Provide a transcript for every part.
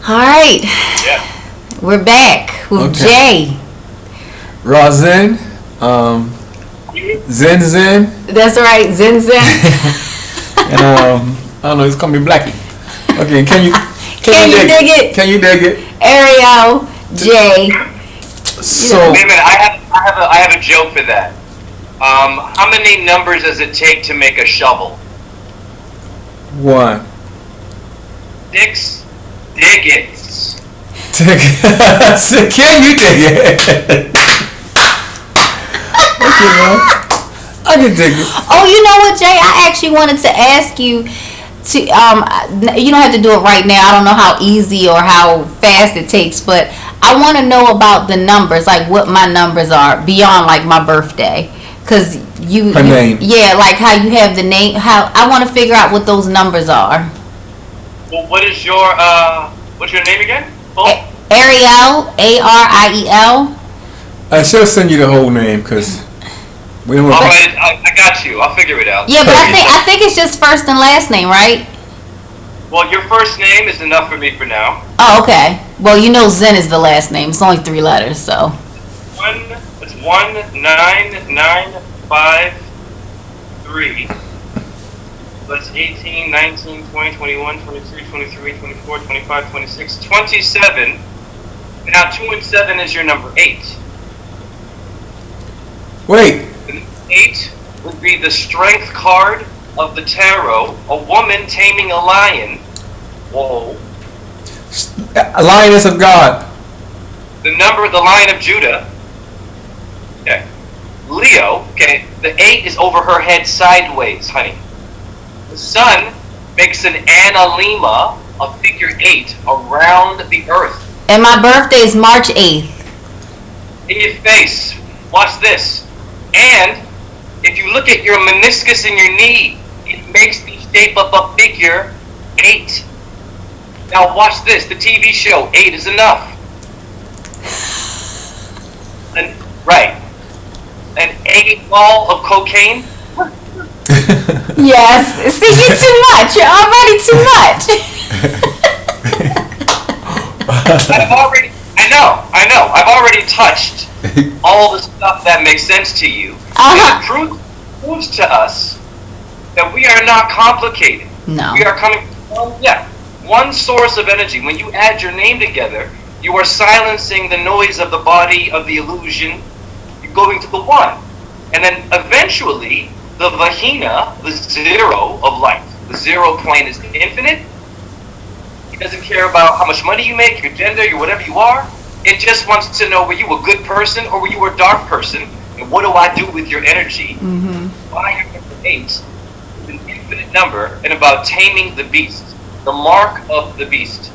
All right, Yeah. we're back with Okay. Jay. Raw Zen. Zen Zen. That's right, Zen Zen. And I don't know, it's gonna be Blackie. Okay, Can you dig it? Can you dig it? Ariel, Jay. So Wait a minute. I have a joke for that. How many numbers does it take to make a shovel? one. 6 digits. So can you dig it? Okay, man. I can dig it. Oh, you know what, Jay? I actually wanted to ask you to you don't have to do it right now. I don't know how easy or how fast it takes, but I want to know about the numbers, like what my numbers are beyond like my birthday. Cause Her name. yeah, like how you have the name. How I want to figure out what those numbers are. Well, what's your name again? Full? Ariel, Ariel. I should send you the whole name because we don't. All right, I got you. I'll figure it out. Yeah, but I think it's just first and last name, right? Well, your first name is enough for me for now. Oh, okay. Well, you know Zen is the last name. It's only 3 letters, so. It's 19953. That's 18, 19, 20, 21, 22, 23, 24, 25, 26, 27. Now 2 and 7 is your number 8. Wait. The 8 would be the strength card of the tarot. A woman taming a lion. Whoa. A lioness of God. The Lion of Judah. Okay. Leo. Okay. The 8 is over her head sideways, honey. The sun makes an analemma, a figure 8, around the earth. And my birthday is March 8th. In your face. Watch this. And if you look at your meniscus in your knee, it makes the shape of a figure 8. Now watch this. The TV show 8 is enough. Right. An 8 ball of cocaine. Yes. See, you're too much. You're already too much. I know. I've already touched all the stuff that makes sense to you. And it proves to us that we are not complicated. No. We are coming from one source of energy. When you add your name together, you are silencing the noise of the body, of the illusion. You're going to the one. And then eventually, the vahina, the zero of life, the 0 point is infinite. It doesn't care about how much money you make, your gender, your whatever you are. It just wants to know, were you a good person or were you a dark person? And what do I do with your energy? Mm-hmm. Why your number 8 is an infinite number and about taming the beast, the mark of the beast.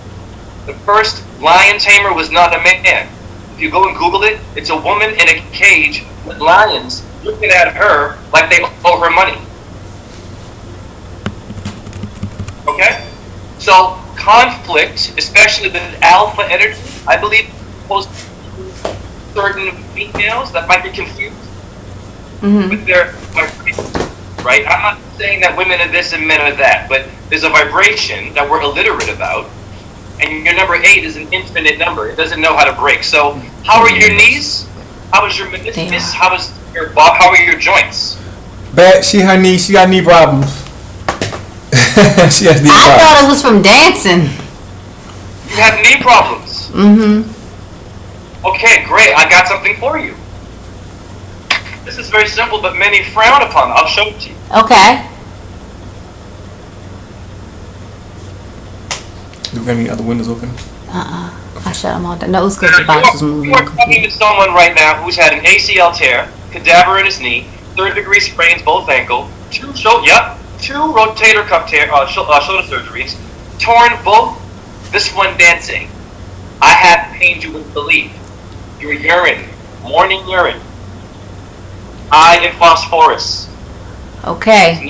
The first lion tamer was not a man. If you go and Google it, it's a woman in a cage with lions looking at her like they owe her money. Okay? So conflict, especially with alpha energy, I believe most certain females that might be confused with their vibration, right? I'm not saying that women are this and men are that, but there's a vibration that we're illiterate about, and your number 8 is an infinite number. It doesn't know how to break. So how are your knees? How is your meniscus? How is your how are your joints? Bad. She got knee problems. She has knee I problems. thought it was from dancing. You have knee problems. Mm-hmm. Okay, great. I got something for you. This is very simple, but many frown upon. I'll show it to you. Okay. Do we have any other windows open? I shut them all down. No, it's because the box was moving. You are talking to someone right now who's had an ACL tear, cadaver in his knee, 3rd-degree sprains both ankle, 2 rotator cuff tear, shoulder surgeries, torn both. This one dancing. I have pain you wouldn't believe. Your urine, morning urine, high in phosphorus. Okay. In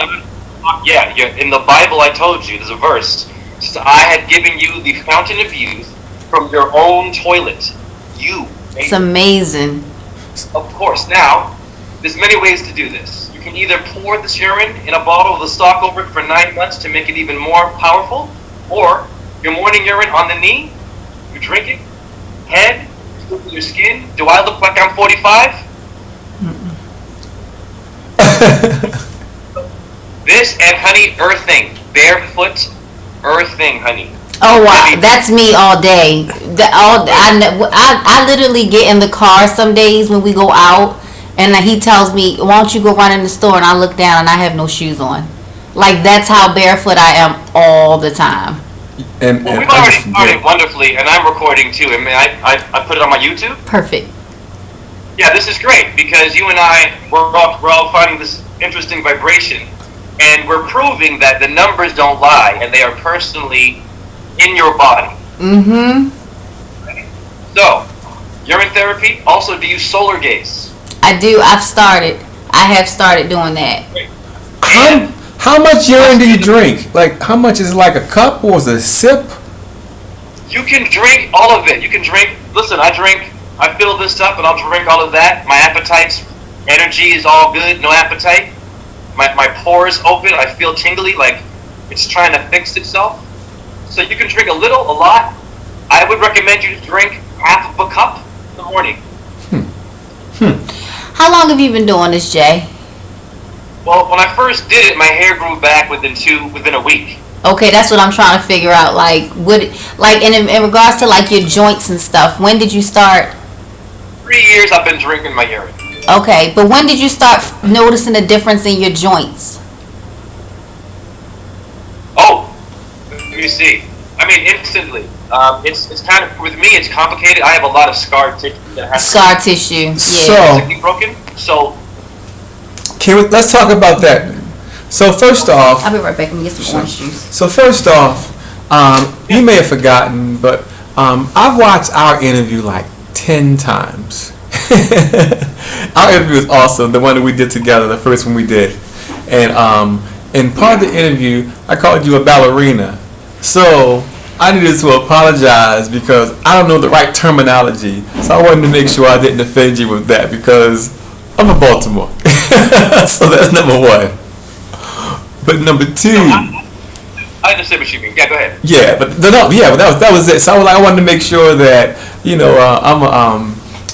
the Bible I told you, there's a verse. It says, I had given you the fountain of youth from your own toilet. It's amazing. Of course. Now, there's many ways to do this. You can either pour this urine in a bottle with a stock over it for 9 months to make it even more powerful, or your morning urine on the knee, You drinking? Head? Your skin? Do I look like I'm 45? This and honey, earthing, barefoot, earthing, honey. Oh wow, that's me all day. I literally get in the car some days when we go out, and he tells me, "Why don't you go run in the store?" And I look down and I have no shoes on. Like that's how barefoot I am all the time. And we've already started wonderfully, and I'm recording too. I mean, I put it on my YouTube. Perfect. Yeah, this is great because you and I we're all finding this interesting vibration, and we're proving that the numbers don't lie, and they are personally in your body. Mm-hmm. So, urine therapy. Also, do you solar gaze? I do. I have started doing that. How much urine do you drink? Like, how much is it, like a cup or is it a sip? You can drink all of it. You can drink. Listen, I fill this up and I'll drink all of that. My appetite's energy is all good. No appetite. My pores open. I feel tingly, like it's trying to fix itself. So you can drink a little, a lot. I would recommend you to drink half of a cup in the morning. How long have you been doing this, Jay? Well, when I first did it, my hair grew back within a week. Okay, that's what I'm trying to figure out. Like, in regards to like your joints and stuff, when did you start? 3 years I've been drinking my urine. Okay, but when did you start noticing a difference in your joints? Oh, let me see. I mean, instantly. It's kind of, with me, it's complicated. I have a lot of scar tissue that has Scar tissue. physically broken. So, Let's talk about that. So first off, I'll be right back. Let me get some orange juice. So first off, you may have forgotten, but I've watched our interview like 10 times. Our interview was awesome, the one that we did together, the first one we did. And in part of the interview, I called you a ballerina. So I needed to apologize because I don't know the right terminology. So I wanted to make sure I didn't offend you with that because I'm a Baltimore. So that's number one. But number two, I understand what you mean. Yeah, go ahead. yeah, but that was it. So I wanted to make sure that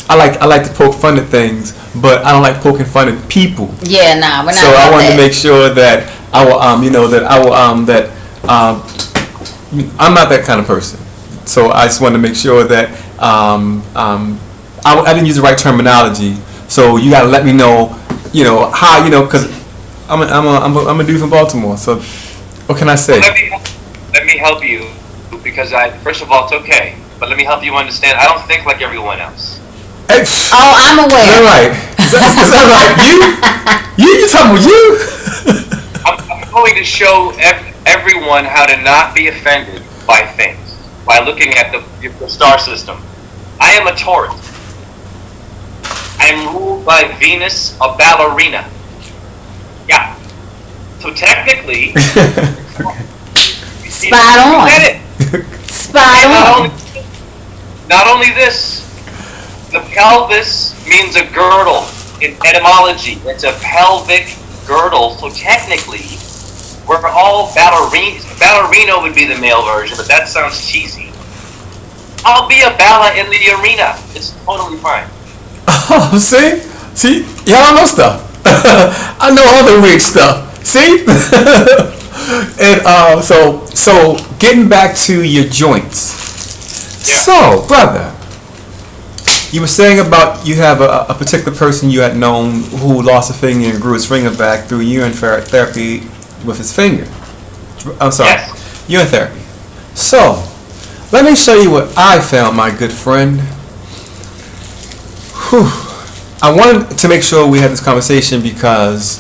I like to poke fun at things, but I don't like poking fun at people. Yeah, nah, we're not. So I wanted that. to make sure that I will I'm not that kind of person. So I just wanted to make sure that I didn't use the right terminology. So you gotta let me know, how, because I'm a dude from Baltimore. So what can I say? Let me help you because first of all, it's okay, but let me help you understand. I don't think like everyone else. I'm aware. All right. Is that right? You talking about you? I'm going to show everyone how to not be offended by things by looking at the star system. I am a Taurus. I am ruled by Venus, a ballerina. Yeah. So technically, Spot on. Spot on. Not only this, the pelvis means a girdle in etymology. It's a pelvic girdle. So technically, we're all ballerinas. Ballerina would be the male version, but that sounds cheesy. I'll be a balla in the arena. It's totally fine. Oh, see, y'all know stuff. I know all the weird stuff. See, and so getting back to your joints. So, brother, you were saying about you have a particular person you had known who lost a finger and grew his finger back through urine therapy with his finger. I'm sorry, Yes. Urine therapy. So, let me show you what I found, my good friend. Whew. I wanted to make sure we had this conversation because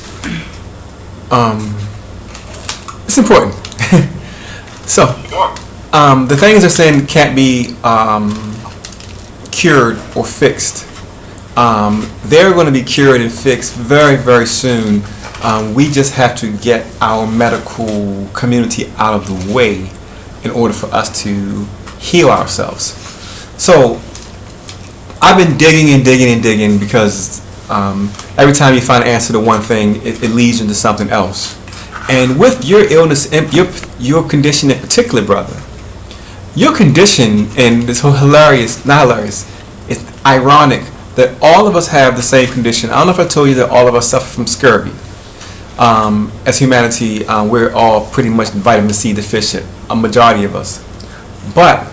it's important. So, the things they're saying can't be cured or fixed. They're going to be cured and fixed very, very soon. We just have to get our medical community out of the way in order for us to heal ourselves. So, I've been digging because every time you find an answer to one thing, it leads into something else. And with your illness, your condition in particular, brother, Your condition, and it's so hilarious, not hilarious, it's ironic that all of us have the same condition. I don't know if I told you that all of us suffer from scurvy. As humanity, we're all pretty much vitamin C deficient, a majority of us. But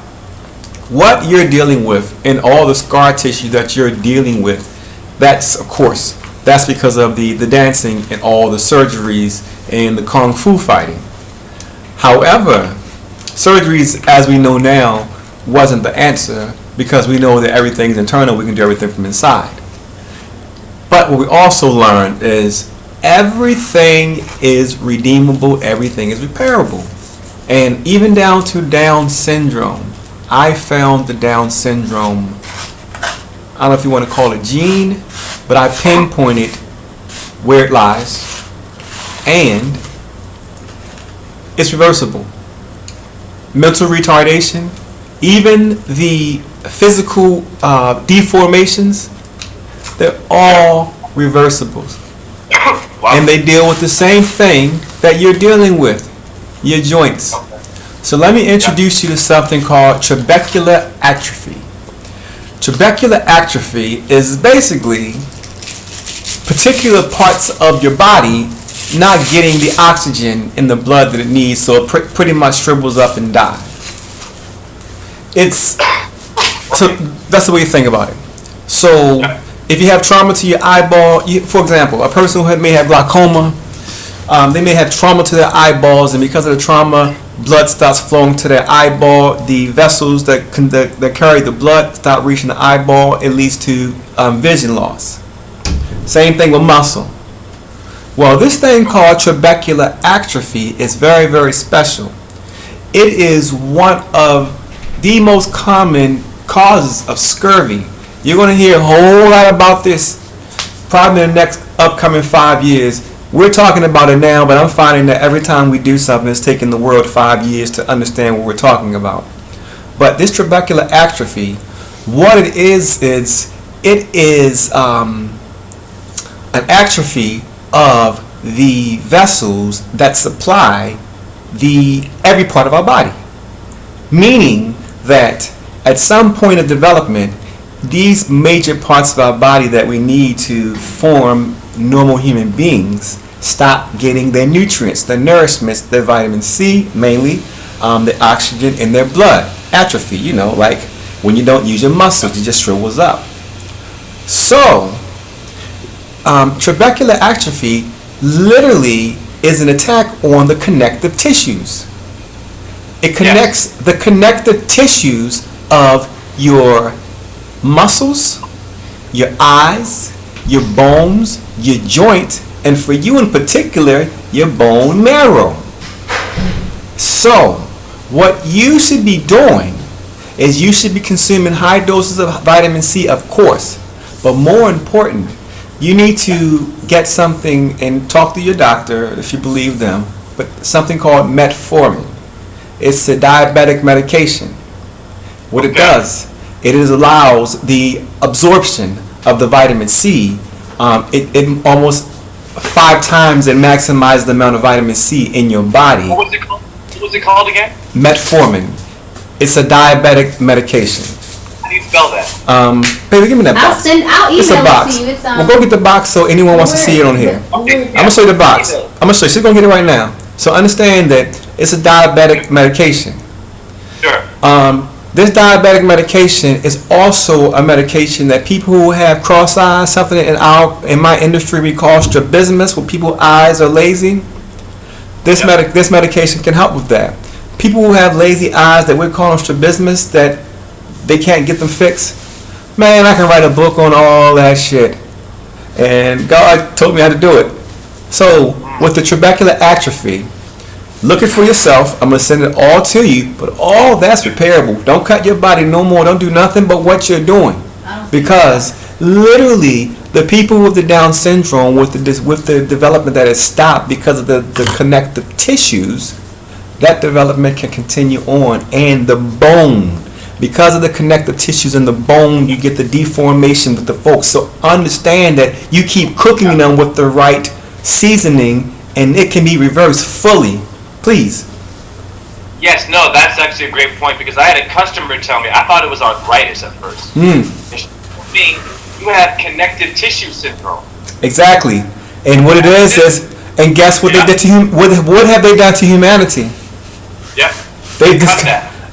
what you're dealing with and all the scar tissue that you're dealing with, that's, of course, that's because of the dancing and all the surgeries and the kung fu fighting. However, surgeries, as we know now, wasn't the answer, because we know that everything's internal. We can do everything from inside. But what we also learned is everything is redeemable, everything is repairable. And even down to Down syndrome, I found the Down syndrome, I don't know if you want to call it gene, but I pinpointed where it lies, and it's reversible. Mental retardation, even the physical deformations, they're all reversible. Wow. And they deal with the same thing that you're dealing with, your joints. So let me introduce you to something called trabecular atrophy. Trabecular atrophy is basically particular parts of your body not getting the oxygen in the blood that it needs, so it pretty much shrivels up and dies. So that's the way you think about it. So if you have trauma to your eyeball, for example, a person who may have glaucoma, they may have trauma to their eyeballs, and because of the trauma, blood starts flowing to their eyeball. The vessels that carry the blood start reaching the eyeball. It leads to vision loss. Same thing with muscle. Well, this thing called trabecular atrophy is very, very special. It is one of the most common causes of scurvy. You're going to hear a whole lot about this probably in the next upcoming 5 years. We're talking about it now, but I'm finding that every time we do something, it's taking the world 5 years to understand what we're talking about. But this trabecular atrophy, what it is an atrophy of the vessels that supply every part of our body. Meaning that at some point of development, these major parts of our body that we need to form normal human beings stop getting their nutrients, their nourishments, their vitamin C mainly, the oxygen in their blood. Atrophy, like when you don't use your muscles, it just shrivels up. So, trabecular atrophy literally is an attack on the connective tissues. It connects the connective tissues of your muscles, your eyes, your bones, your joints, and for you in particular, your bone marrow. So, what you should be doing is you should be consuming high doses of vitamin C, of course, but more important, you need to get something and talk to your doctor if you believe them, but something called metformin. It's a diabetic medication. What it does, it allows the absorption of the vitamin C. It almost 5 times it maximizes the amount of vitamin C in your body. What was it called again? Metformin. It's a diabetic medication. How do you spell that? Baby, give me that box. I'll email It's a box. it to you. It's, Well, go get the box so anyone wants to see it on here. Okay. I'm gonna show you the box. I'm gonna show you. She's gonna get it right now. So understand that it's a diabetic medication. Sure. This diabetic medication is also a medication that people who have cross eyes, something in my industry we call strabismus, where people's eyes are lazy. This medication can help with that. People who have lazy eyes that we're calling strabismus, that they can't get them fixed. Man, I can write a book on all that shit, and God told me how to do it. So with the trabecular atrophy, look it for yourself. I'm going to send it all to you, but all that's repairable. Don't cut your body no more. Don't do nothing but what you're doing. Because literally, the people with the Down syndrome, with the development that is stopped because of the connective tissues, that development can continue on. And the bone, because of the connective tissues in the bone, you get the deformation with the folks. So understand that you keep cooking them with the right seasoning, and it can be reversed fully. Please. Yes, no, that's actually a great point because I had a customer tell me, I thought it was arthritis at first. And she told me, you have connective tissue syndrome. Exactly. And what it is, and guess what they did to what have they done to humanity? Yep.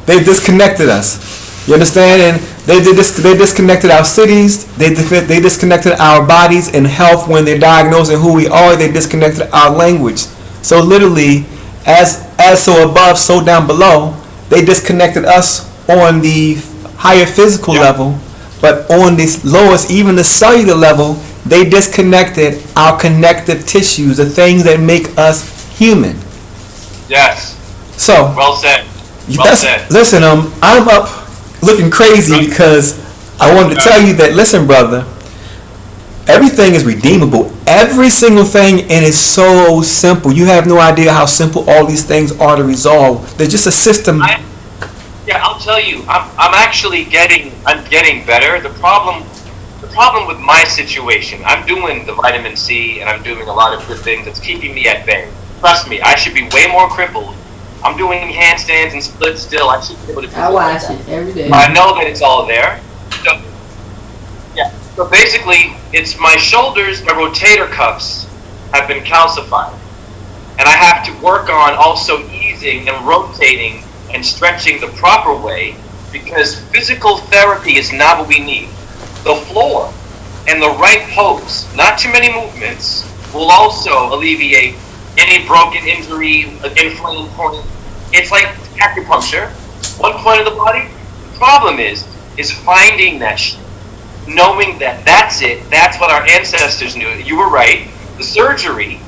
They disconnected us. You understand? And they disconnected our cities. They disconnected our bodies and health when they're diagnosing who we are. They disconnected our language. So literally, as so above, so down below. They disconnected us on the higher physical level, but on the lowest, even the cellular level, they disconnected our connective tissues, the things that make us human. Yes. So well said. Listen, I'm up looking crazy because I wanted to tell you that. Listen, brother, everything is redeemable. Every single thing, and it's so simple. You have no idea how simple all these things are to resolve. They're just a system. I'll tell you, I'm actually getting better. The problem with my situation, I'm doing the vitamin C and I'm doing a lot of good things that's keeping me at bay. Trust me, I should be way more crippled. I'm doing handstands and splits still. I should be able to do I watch it every day. I know that it's all there. So basically, it's my shoulders, my rotator cuffs have been calcified. And I have to work on also easing and rotating and stretching the proper way because physical therapy is not what we need. The floor and the right pose, not too many movements, will also alleviate any broken injury, inflamed point. It's like acupuncture, one point of the body. The problem is finding that shit. Knowing that that's it, that's what our ancestors knew. You were right. The surgery,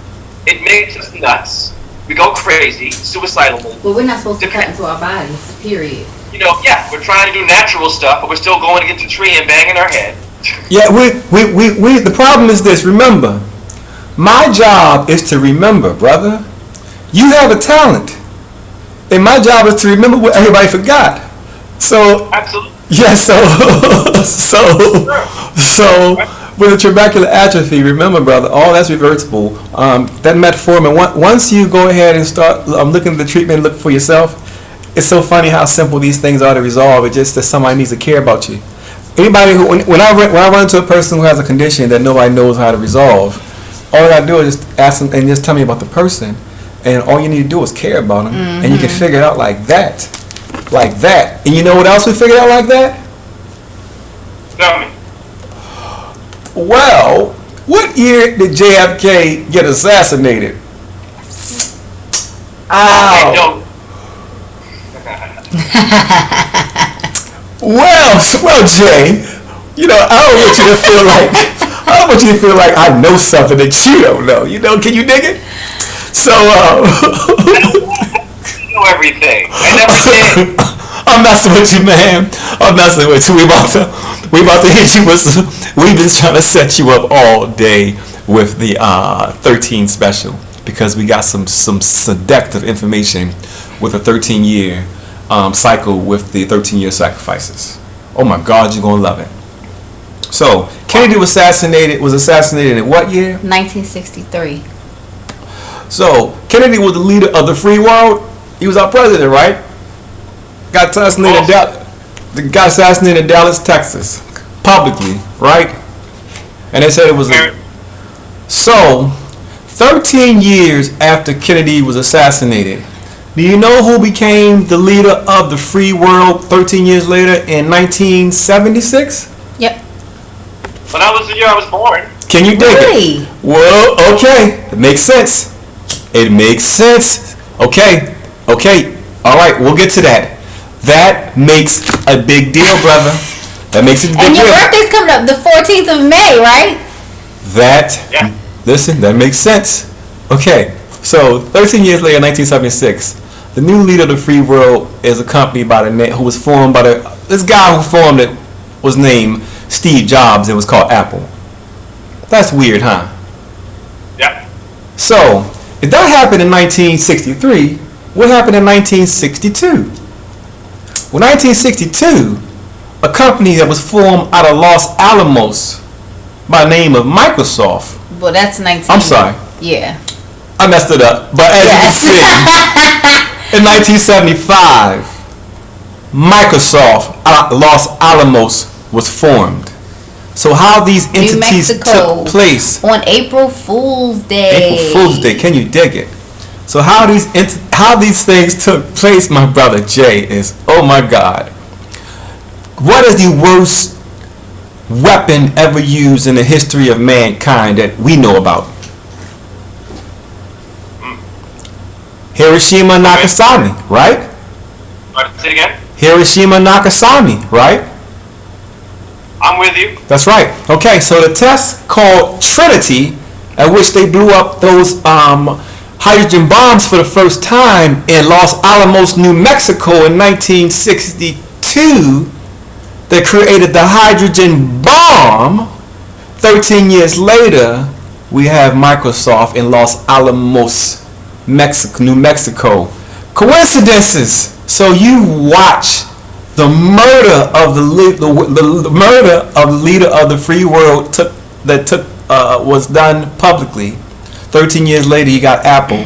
it makes us nuts. We go crazy, suicidal. But we're not supposed to cut into our bodies, period. We're trying to do natural stuff, but we're still going against a tree and banging our head. Yeah, the problem is this. Remember, my job is to remember, brother. You have a talent. And my job is to remember what everybody forgot. So, absolutely. Yeah, so with the trabecular atrophy, remember, brother, all that's reversible. That metformin, once you go ahead and start looking at the treatment, look for yourself, it's so funny how simple these things are to resolve. It's just that somebody needs to care about you. Anybody who, when I run into a person who has a condition that nobody knows how to resolve, all I gotta do is just ask them and just tell me about the person, and all you need to do is care about them, and you can figure it out like that. Like that. And you know what else we figured out like that? Tell me. Well, what year did JFK get assassinated? Oh. Well, Jay, I don't want you to feel like I know something that you don't know. Can you dig it? So, everything. I never did. I'm messing with you, man. I'm messing with you. We about to hit you with we've been trying to set you up all day with the 13 special because we got some seductive information with a 13-year cycle with the 13-year sacrifices. Oh my God, you're gonna love it. So Kennedy was assassinated in what year? 1963. So Kennedy was the leader of the free world. He was our president, right? Got assassinated in Dallas, Texas, publicly, right? And they said it was So, 13 years after Kennedy was assassinated, do you know who became the leader of the free world 13 years later in 1976? Yep. When I was the year I was born. Can you dig it? Well, okay. It makes sense. Okay. All right, we'll get to that. That makes a big deal, brother. That makes a big deal. And your birthday's coming up the 14th of May, right? Listen, that makes sense. Okay, so 13 years later, 1976, the new leader of the free world is a company who was formed by this guy who formed it was named Steve Jobs. It was called Apple. That's weird, huh? Yeah. So, if that happened in 1963, what happened in 1962? Well, 1962, a company that was formed out of Los Alamos by the name of Microsoft. Well, that's 19. I'm sorry. Yeah. I messed it up. But as you can see, In 1975, Microsoft Los Alamos was formed. So how these New entities Mexico. took place On April Fool's Day. April Fool's Day. Can you dig it? So how these things took place, my brother Jay, is, oh my God. What is the worst weapon ever used in the history of mankind that we know about? Hiroshima, Nagasaki, right? Say it again. Hiroshima, Nagasaki, right? I'm with you. That's right. Okay, so the test called Trinity, at which they blew up those hydrogen bombs for the first time in Los Alamos, New Mexico in 1962, that created the hydrogen bomb. 13 years later, we have Microsoft in Los Alamos, New Mexico. Coincidences. So you watch the murder of the murder of the leader of the free world was done publicly. 13 years later, you got Apple,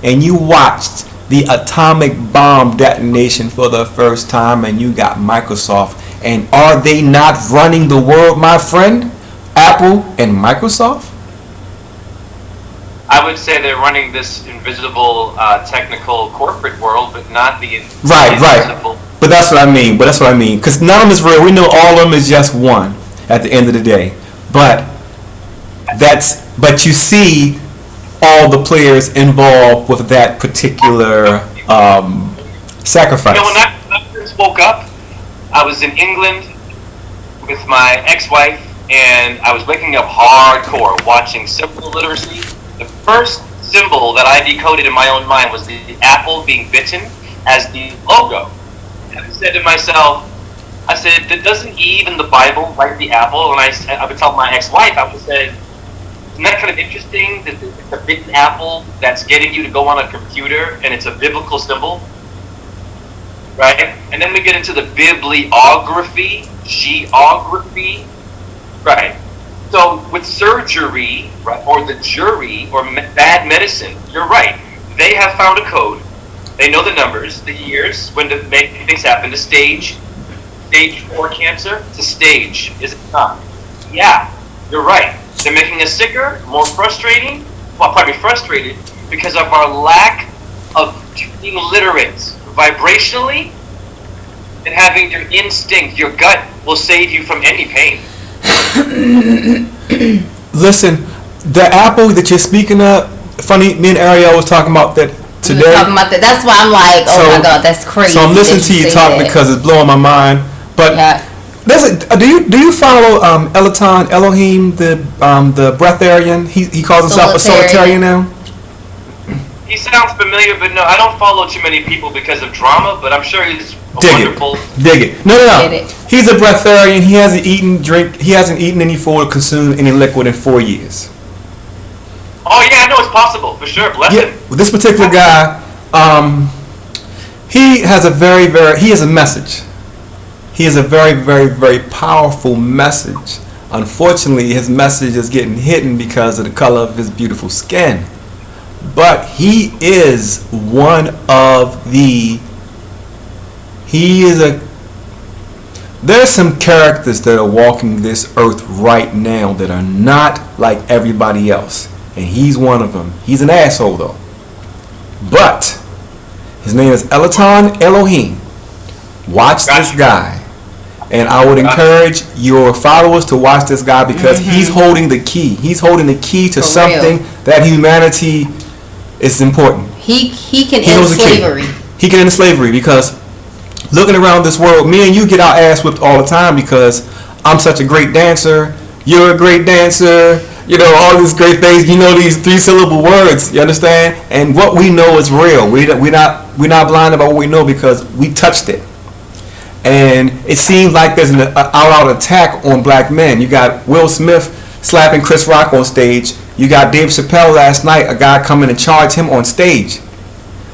and you watched the atomic bomb detonation for the first time, and you got Microsoft. And are they not running the world, my friend? Apple and Microsoft? I would say they're running this invisible, technical corporate world, but not the invisible. Right. But that's what I mean. Because none of them is real. We know all of them is just one at the end of the day. But you see all the players involved with that particular sacrifice. You know, when I first woke up, I was in England with my ex-wife, and I was waking up hardcore, watching symbol literacy. The first symbol that I decoded in my own mind was the apple being bitten as the logo. And I said to myself, doesn't Eve in the Bible write the apple? And I would tell my ex-wife, I would say, isn't that kind of interesting that it's a bitten apple that's getting you to go on a computer and it's a biblical symbol? Right? And then we get into the bibliography, geography, right? So with surgery, right, or the jury, or bad medicine, you're right. They have found a code. They know the numbers, the years, when to make things happen. The stage 4 cancer, it's a stage, is it not? Yeah, you're right. They're making us sicker, more frustrating. Well, probably frustrated because of our lack of being literate vibrationally and having your instinct, your gut will save you from any pain. Listen, the apple that you're speaking of, funny, me and Ariel was talking about that today. We were talking about that. That's why I'm like, oh my God, that's crazy. So I'm listening to you talk because it's blowing my mind. But listen, do you follow Elohim, the breatharian? He calls himself a solitarian now. He sounds familiar, but no, I don't follow too many people because of drama. But I'm sure he's wonderful. Dig it. No. He's a breatharian. He hasn't eaten any food or consumed any liquid in 4 years. Oh yeah, I know it's possible for sure. Bless him. This particular guy, he has a message. He has a very, very, very powerful message. Unfortunately, his message is getting hidden because of the color of his beautiful skin. But he is there's some characters that are walking this earth right now that are not like everybody else. And he's one of them. He's an asshole though. But his name is Elohim. Watch this guy. And I would encourage your followers to watch this guy because he's holding the key. He's holding the key to something that humanity is important. He can end slavery. He can end slavery because looking around this world, me and you get our ass whipped all the time because I'm such a great dancer. You're a great dancer. You know, all these great things. You know these 3-syllable words. You understand? And what we know is real. We're not blind about what we know because we touched it. And it seems like there's an out attack on black men. You got Will Smith slapping Chris Rock on stage. You got Dave Chappelle last night, a guy coming to charge him on stage.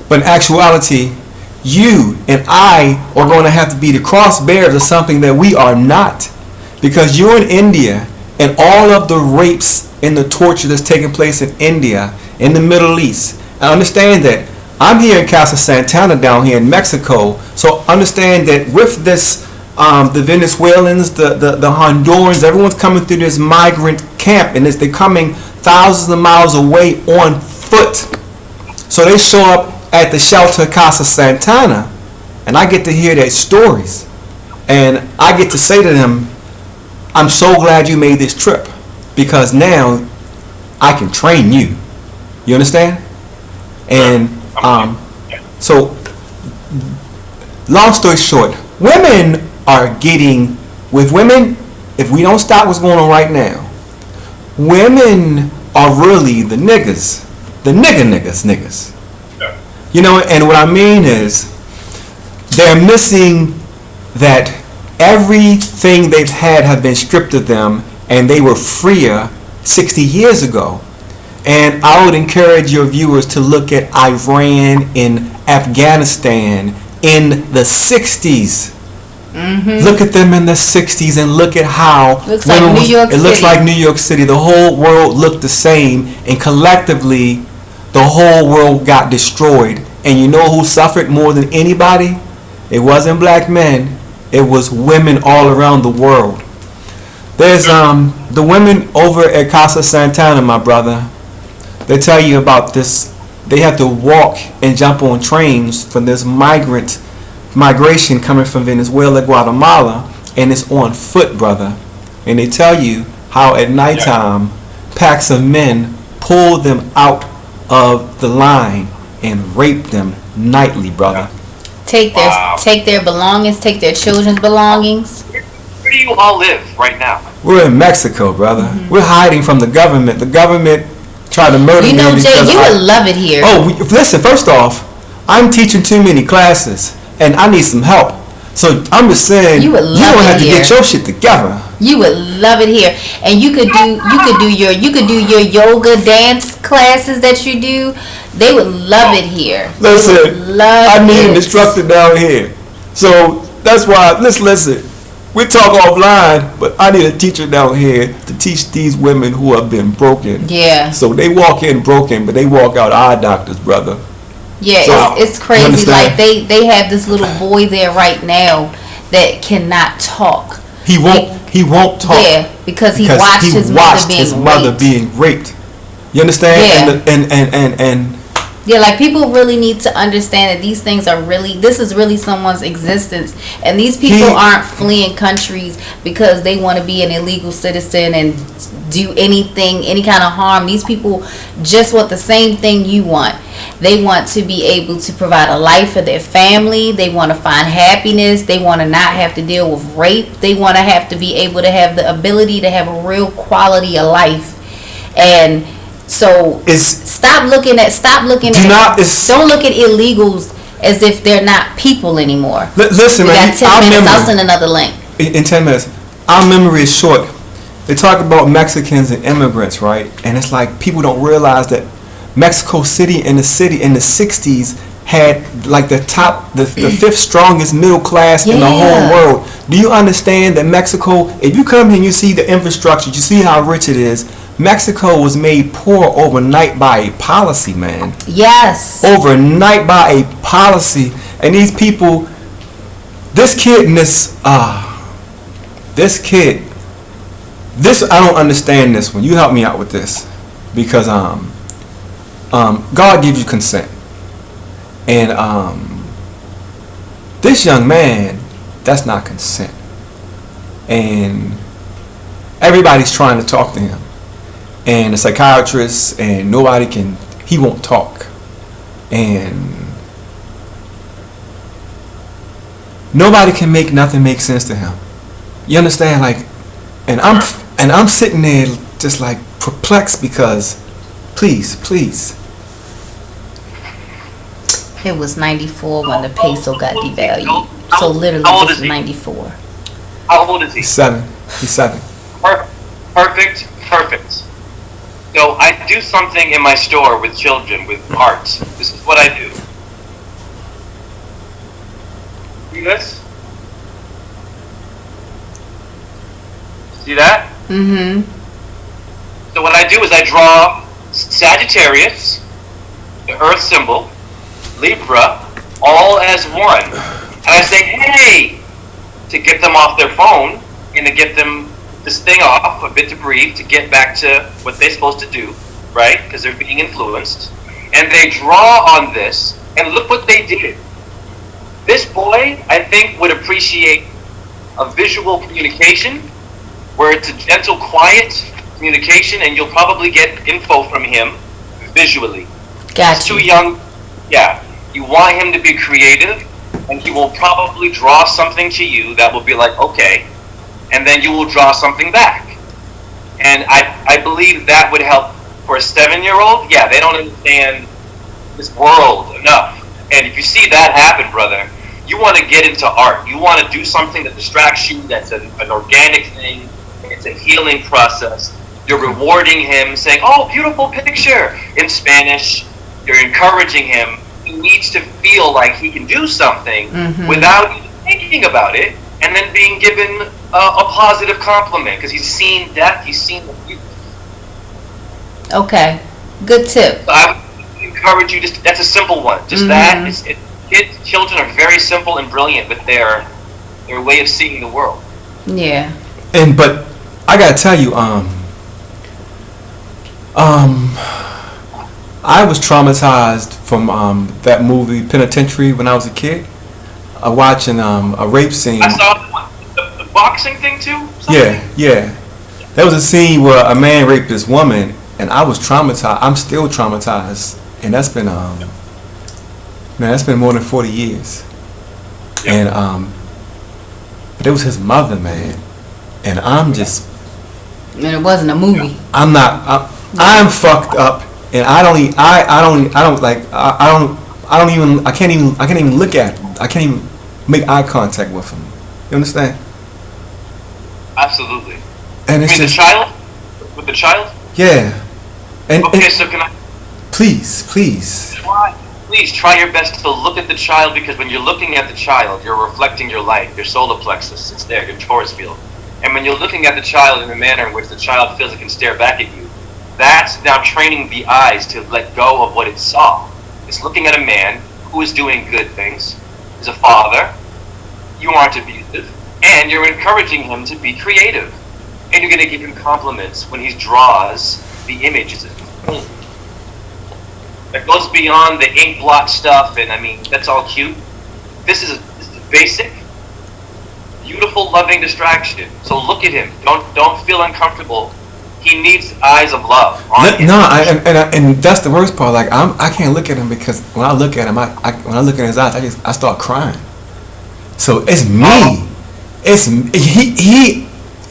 But in actuality, you and I are going to have to be the cross bearers of something that we are not. Because you're in India, and all of the rapes and the torture that's taking place in India, in the Middle East. I understand that I'm here in Casa Santana down here in Mexico. So understand that with this, the Venezuelans, the Hondurans, everyone's coming through this migrant camp, and they're coming thousands of miles away on foot. So they show up at the shelter Casa Santana, and I get to hear their stories, and I get to say to them, I'm so glad you made this trip, because now I can train you. You understand? And so, long story short, women are getting, with women, if we don't stop what's going on right now, women are really the niggas. The niggas. Yeah. You know, and what I mean is, they're missing that everything they've had have been stripped of them, and they were freer 60 years ago. And I would encourage your viewers to look at Iran and Afghanistan in the 60s. Mm-hmm. Look at them in the 60s and look at how looks like New York it looks City. like New York City. The whole world looked the same, and collectively the whole world got destroyed. And you know who suffered more than anybody? It wasn't black men. It was women all around the world. There's the women over at Casa Santana, my brother. They tell you about this. They have to walk and jump on trains for this migration coming from Venezuela, Guatemala, and it's on foot, brother. And they tell you how at nighttime packs of men pull them out of the line and rape them nightly, brother. Take their belongings, take their children's belongings. Where do you all live right now? We're in Mexico, brother. Mm-hmm. We're hiding from the government. The government tried to murder me. You know, Jay, you would love it here. Oh, listen, first off, I'm teaching too many classes, and I need some help. So I'm just saying, You would you love don't it have to here. get your shit together. You would love it here, and you could do your yoga dance classes that you do. They would love it here. Listen, Love I need an it. instructor down here. So that's why, listen. We talk offline, but I need a teacher down here to teach these women who have been broken. Yeah. So they walk in broken, but they walk out eye doctors, brother. Yeah, So, it's you crazy. understand? Like they have this little boy there right now that cannot talk. He won't talk. Yeah, because he watched his mother being raped. You understand? Yeah. And Yeah, like people really need to understand that these things are really, this is really someone's existence. And these people aren't fleeing countries because they want to be an illegal citizen and do anything, any kind of harm. These people just want the same thing you want. They want to be able to provide a life for their family. They want to find happiness. They want to not have to deal with rape. They want to have to be able to have the ability to have a real quality of life. And so don't look at illegals as if they're not people anymore. Listen, we man, got 10 minutes. I'll send another link. In 10 minutes. Our memory is short. They talk about Mexicans and immigrants, right? And it's like people don't realize that Mexico City in the 60s had like the fifth strongest middle class in the whole world. Do you understand that Mexico, if you come here and you see the infrastructure, you see how rich it is, Mexico was made poor overnight by a policy, man. Yes. Overnight by a policy. And these people, this I don't understand this one. You help me out with this. Because God gives you consent. And this young man, that's not consent. And everybody's trying to talk to him. And a psychiatrist, and he won't talk. And nobody can make nothing make sense to him. You understand? Like, and I'm sitting there just like perplexed because, please. It was 94 when the peso got devalued. So literally just 94. How old is he? He's 7. He's 7. Perfect. So I do something in my store with children with arts. This is what I do. See this? See that? Mm-hmm. So what I do is I draw Sagittarius, the Earth symbol, Libra, all as one. And I say, hey, to get them off their phone and to get them this thing off, a bit to breathe, to get back to what they're supposed to do, right? Because they're being influenced. And they draw on this, and look what they did. This boy, I think, would appreciate a visual communication where it's a gentle, quiet communication, and you'll probably get info from him visually. Gotcha. He's too young. Yeah. You want him to be creative, and he will probably draw something to you that will be like, okay, and then you will draw something back. And I believe that would help for a 7-year-old. Yeah, they don't understand this world enough. And if you see that happen, brother, you want to get into art. You want to do something that distracts you, that's an organic thing. It's a healing process. You're rewarding him, saying, oh, beautiful picture, in Spanish. You're encouraging him. He needs to feel like he can do something without even thinking about it, and then being given a positive compliment, because he's seen death, he's seen the future. Okay, good tip. So I would encourage you, that's a simple one. Just that. Children are very simple and brilliant with their way of seeing the world. Yeah. But I gotta tell you, I was traumatized from that movie Penitentiary when I was a kid. Watching a rape scene. I saw the boxing thing too. Something? Yeah. There was a scene where a man raped this woman, and I was traumatized. I'm still traumatized, and that's been that's been more than 40 years. Yep. And but it was his mother, man, and I'm just. And it wasn't a movie. I'm not. I'm fucked up, and I can't even look at him. I can't even make eye contact with him. You understand? Absolutely. And it's just, with the child? Yeah. Okay, so can I? Please. Please try your best to look at the child, because when you're looking at the child, you're reflecting your light, your solar plexus. It's there, your Taurus field. And when you're looking at the child in a manner in which the child feels it can stare back at you, that's now training the eyes to let go of what it saw. It's looking at a man who is doing good things, is a father, you aren't abusive, and you're encouraging him to be creative. And you're going to give him compliments when he draws the images. That goes beyond the ink blot stuff, and I mean, that's all cute. This is a basic, beautiful, loving distraction. So look at him. Don't feel uncomfortable. He needs eyes of love on him. No, and that's the worst part. Like I can't look at him, because when I look at him, when I look in his eyes, I start crying. So it's me. It's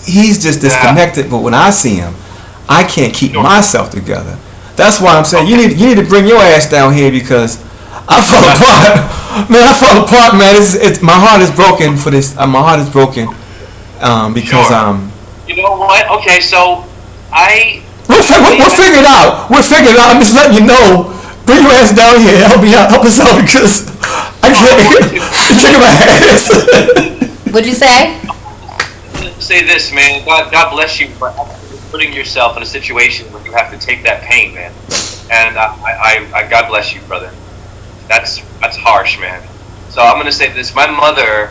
he's just disconnected. But when I see him, I can't keep myself together. That's why I'm saying you need to bring your ass down here, because I fall apart. Man, I fall apart, man. It's my heart is broken for this. My heart is broken because You know what? Okay, so We'll figure it out. I'm just letting you know. Bring your ass down here. Help me out. Help us out, because I can't kick my ass. What'd you say? Say this, man. God bless you for putting yourself in a situation where you have to take that pain, man. And I God bless you, brother. That's harsh, man. So I'm gonna say this. My mother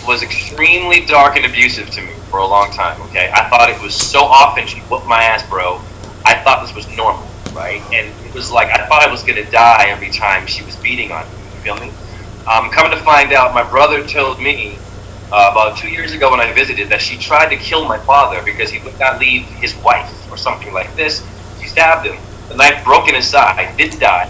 was extremely dark and abusive to me for a long time. Okay, I thought it was so often she whooped my ass, bro. I thought this was normal, right? And it was like I thought I was gonna die every time she was beating on me. You feel me? Coming to find out, my brother told me about 2 years ago when I visited that she tried to kill my father because he would not leave his wife or something like this. She stabbed him. The knife broke in his side. Did die.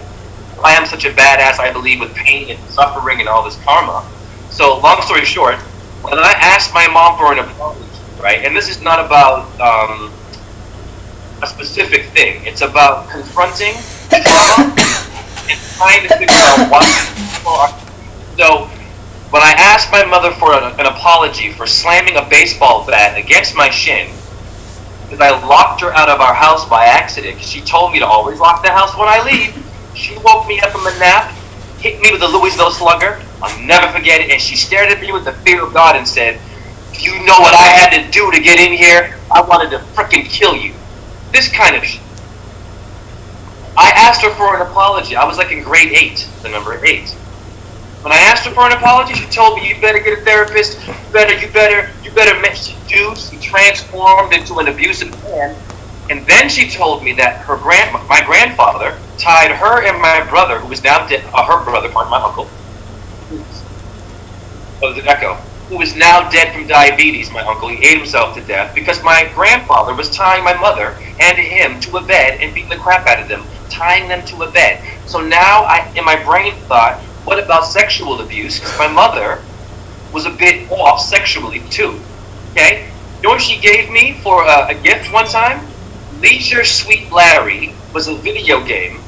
I am such a badass, I believe, with pain and suffering and all this karma. So, long story short, when I asked my mom for an apology, right, and this is not about a specific thing. It's about confronting trauma and trying to figure out why people are. So, when I asked my mother for an apology for slamming a baseball bat against my shin, because I locked her out of our house by accident, because she told me to always lock the house when I leave. She woke me up from a nap, hit me with a Louisville slugger. I'll never forget it. And she stared at me with the fear of God and said, "Do you know what I had to do to get in here? I wanted to frickin' kill you." This kind of shit. I asked her for an apology. I was like in grade 8, the number 8. When I asked her for an apology, she told me, "You better get a therapist. You better seduce." She transformed into an abusive man, and then she told me that my grandfather tied her and my brother, who was now dead, her brother, pardon, my uncle, who was now dead from diabetes. My uncle, he ate himself to death because my grandfather was tying my mother and him to a bed and beating the crap out of them, tying them to a bed. So now in my brain thought, what about sexual abuse? Because my mother was a bit off sexually too. Okay? You know what she gave me for a gift one time? Leisure Suite Larry was a video game.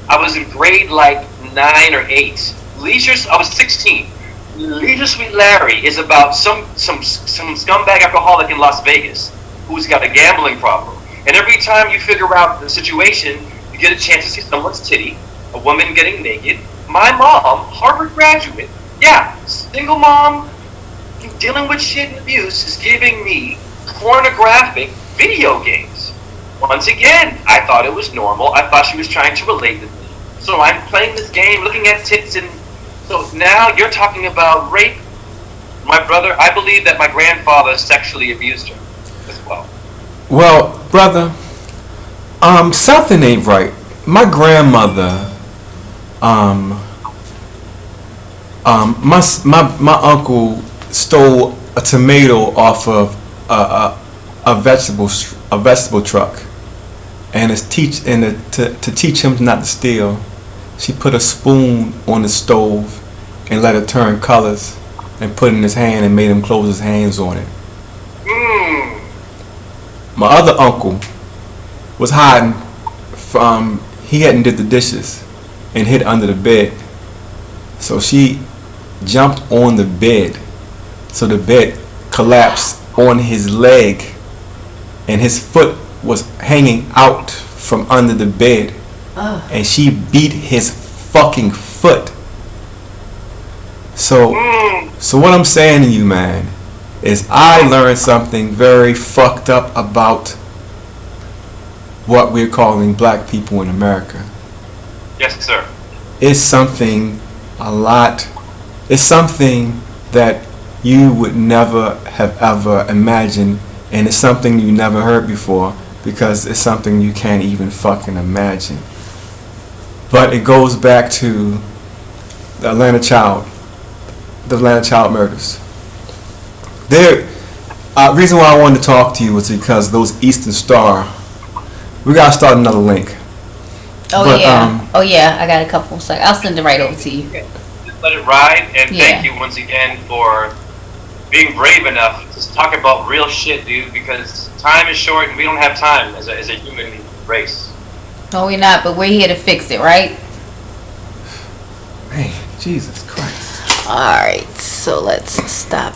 I was in grade like 9 or 8. I was 16. Leisure Suite Larry is about some scumbag alcoholic in Las Vegas who's got a gambling problem. And every time you figure out the situation, you get a chance to see someone's titty, a woman getting naked. My mom, Harvard graduate, yeah, single mom, dealing with shit and abuse, is giving me pornographic video games. Once again, I thought it was normal. I thought she was trying to relate to me. So I'm playing this game, looking at tits, and so now you're talking about rape. My brother, I believe that my grandfather sexually abused her as well. Well, brother, something ain't right. My grandmother, my uncle stole a tomato off of a vegetable truck, and to teach him not to steal, she put a spoon on the stove and let it turn colors, and put it in his hand and made him close his hands on it. My other uncle was hiding from, he hadn't did the dishes and hid under the bed. So she jumped on the bed. So the bed collapsed on his leg and his foot was hanging out from under the bed. And she beat his fucking foot. So what I'm saying to you, man, is I learned something very fucked up about what we're calling black people in America. Yes, sir. It's something it's something that you would never have ever imagined, and it's something you never heard before, because it's something you can't even fucking imagine. But it goes back to the Atlanta child murders. Reason why I wanted to talk to you was because those Eastern Star, we gotta start another link. Oh yeah, I got a couple, so I'll send it right over to you. Just let it ride, and thank you once again for being brave enough to talk about real shit, dude, because time is short and we don't have time as a human race. No, we're not, but we're here to fix it, right? Man, Jesus Christ. Alright, so let's stop.